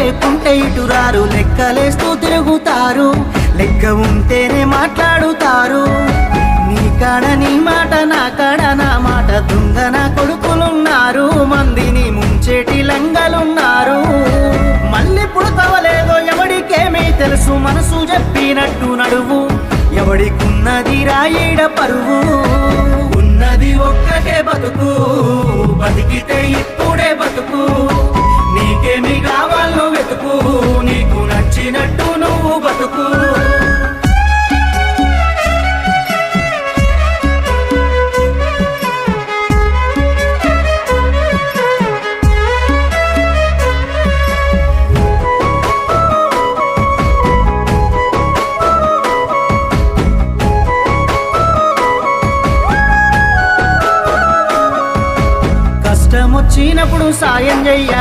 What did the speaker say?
లేకుంటే ఇటురారు, లెక్కలేస్తూ తిరుగుతారు, లెక్క ఉంటేనే మాట్లాడుతారు. నీ కాడ నీ మాట, నా కాడ నా మాట, దొంగ నా కొడుకులున్నారు, మందిని ముంచేటి లంగలున్నారు. మళ్ళీ పుడతవలేదో ఎవడికేమీ తెలుసు, మనసు చెప్పినట్టు నడువు, ఎవడికున్నది రాయిడ పరువు. ఉన్నది ఒక్కటే బతుకు, బతికితే ఇప్పుడే బతుకు, నీకేమి కావాలో వెతుకు, నీకు నచ్చినట్టు నువ్వు బతుకు. కష్టమొచ్చినప్పుడు సాయం చెయ్య.